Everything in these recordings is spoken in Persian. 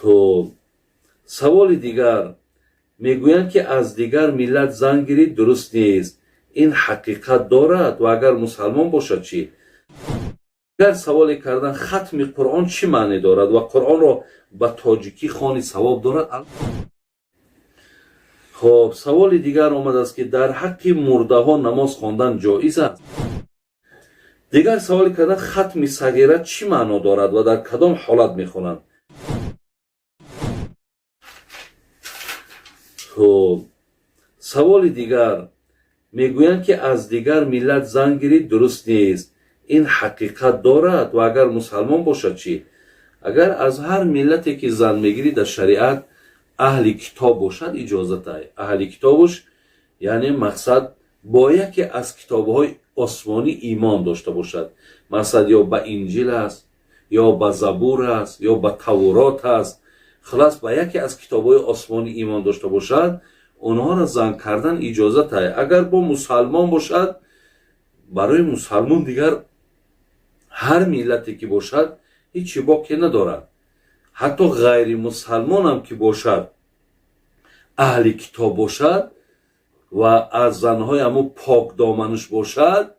خب سوال دیگر میگویند که از دیگر ملت زن گیرید درست نیست. این حقیقت دارد؟ و اگر مسلمان باشد چی؟ اگر سوال کردن ختم قرآن چی معنی دارد و قرآن را به تاجیکی خوانی ثواب دارد؟ خب سوال دیگر آمد است که در حق مرده ها نماز خواندن جایز است؟ دیگر سوال کردن ختم صغیره چی معنا دارد و در کدام حالت میخوانند؟ خب سوال دیگر میگویند که از دیگر ملت زن گیرید درست نیست. این حقیقت دارد؟ و اگر مسلمان باشد چی؟ اگر از هر ملتی که زن میگیری در شریعت اهل کتاب باشد اجازت است. اهل کتابش یعنی مقصد با یکی از کتابهای آسمانی ایمان داشته باشد. مقصد یا به انجیل است، یا به زبور است، یا به تورات است. خلاص به یکی از کتابهای آسمانی ایمان داشته باشد، اونها را زن کردن اجازت است. اگر با مسلمان باشد، برای مسلمان دیگر هر ملتی که باشد هیچی باقی ندارد. حتی غیر مسلمان هم که باشد، اهل کتاب باشد و از زنهای همون پاک دامنش باشد،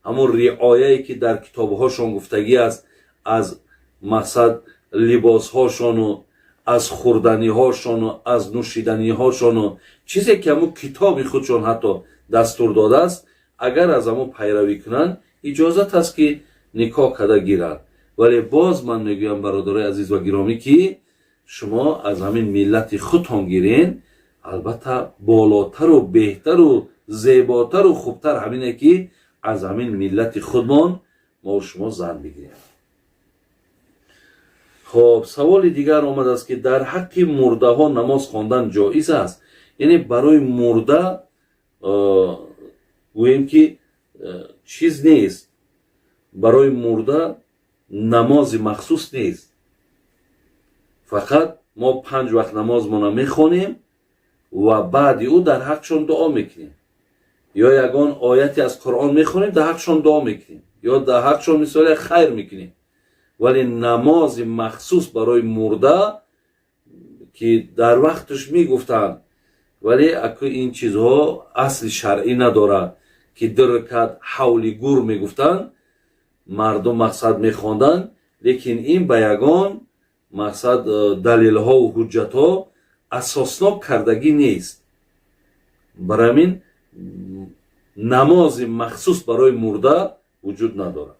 همون رعایه‌ای که در کتابهاشون گفتگی است، از مقصد لباسهاشون و از خوردنی هاشون و از نوشیدنی هاشون و چیزی که همون کتاب خودشون حتی دستور داده است، اگر از همون پیروی کنن اجازت است که نکاح کرده گیرند. ولی باز من میگویم برادرای عزیز و گرامی که شما از همین ملت خودتان گیرین. البته بالاتر و بهتر و زیباتر و خوبتر همینه که از همین ملت خودمان ما و شما زن بگیریم. خب سوال دیگر آمد است که در حق مرده ها نماز خواندن جایز است؟ یعنی برای مرده گوییم که چیز نیست، برای مرده نماز مخصوص نیست. فقط ما 5 وقت نماز ما میخونیم و بعد او در حقشون دعا میکنیم، یا یگان آیتی از قرآن میخونیم در حقشون دعا میکنیم، یا در حقشون مثال خیر میکنیم. ولی نماز مخصوص برای مرده که در وقتش میگفتن، ولی اکو این چیزها اصل شرعی نداره که 2 رکعت حول گور میگفتن، مردم مقصد میخواندن، لیکن این به یگان مقصد دلیل ها و حجت ها اساسناک کردگی نیست. برای همین نماز مخصوص برای مرده وجود نداره.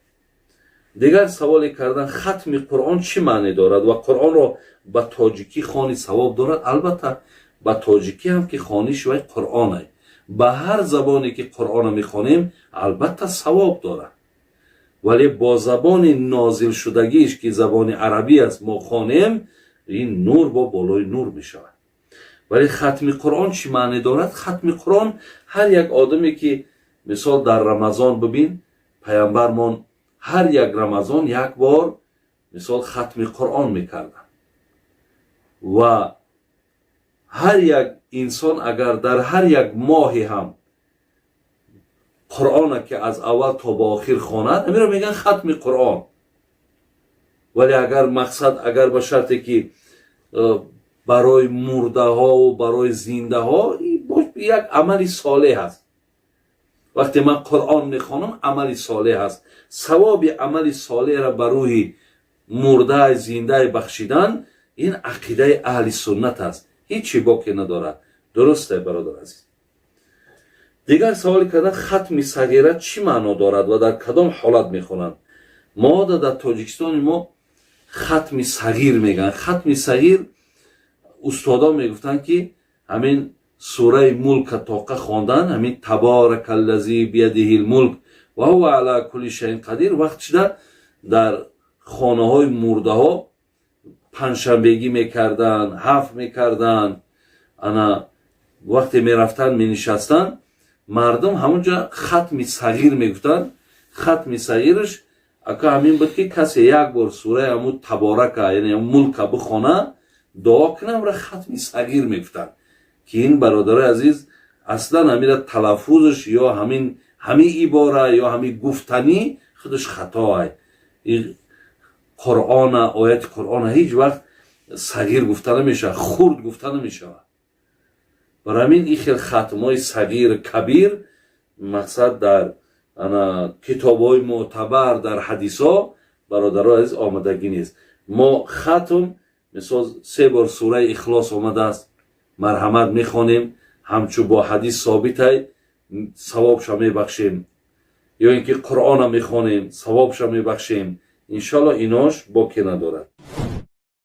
دیگر سوال کردن ختم قرآن چی معنی دارد و قرآن را به تاجیکی خوانی ثواب دارد؟ البته به تاجیکی هم که خوانی شوی قرآن است. به هر زبانی که قرآن میخوانیم البته ثواب دارد، ولی با زبان نازل شدگیش که زبان عربی است ما خوانیم، این نور با بالای نور میشود. ولی ختم قرآن چی معنی دارد؟ ختم قرآن هر یک آدمی که مثال در رمضان ببین، پیامبرمان هر یک رمضان 1 بار مثال ختم قرآن میکردن و هر یک انسان اگر در هر یک ماهی هم قرآن که از اول تا به آخر خواند، همین رو میگن ختم قرآن. ولی اگر مقصد اگر به شرطی که برای مرده ها و برای زنده ها یک عملی صالح است. وقتی من قرآن میخوانم عملی صالح است، ثواب عملی صالح را برای مرده زنده بخشیدن، این عقیده اهل سنت است، هیچی باقی نداره. درسته برادر عزیز؟ دیگر سوال کردن ختم صغیره چی معنا دارد و در کدام حالت میخوانند؟ ما در تاجیکستان ما ختم صغیر میگن. ختم صغیر استادا میگفتن که همین سوره ملک تاقه خواندن، همین تبارک الذی بیده الملک و هو علی کل شیء قدیر، وقتی در خانه های مرده ها پنجشنبگی میکردن، حفظ میکردن، انا وقتی میرفتن مینشستن، مردم همونجا ختم صغیر میگفتن. ختم صغیرش اکا همین بود که کسی 1 بار سوره همون تبارک یعنی ملک بخونه دعا کنم را ختم صغیر میگفتن. که این برادر عزیز اصلا همین تلفظش یا همین عباره یا همین گفتنی خودش خطا است. این قرآن، آیت قرآن هیچ وقت сагир гуфта намешавад, хурд гуфта намешавад. барои ҳамин ин хел хатмҳои сагир кабир мақсад дар китобҳои мӯътабар дар ҳадисҳо бародаро азиз омадагӣ нест. мо хатм мисол 3 бор сураи ихлос омадааст, марҳамат мехонем, ҳамчу бо ҳадис собитай савобша мебахшем, ё ин ки қуръона мехонем савобша мебахшем. иншоалло инош боки надорад.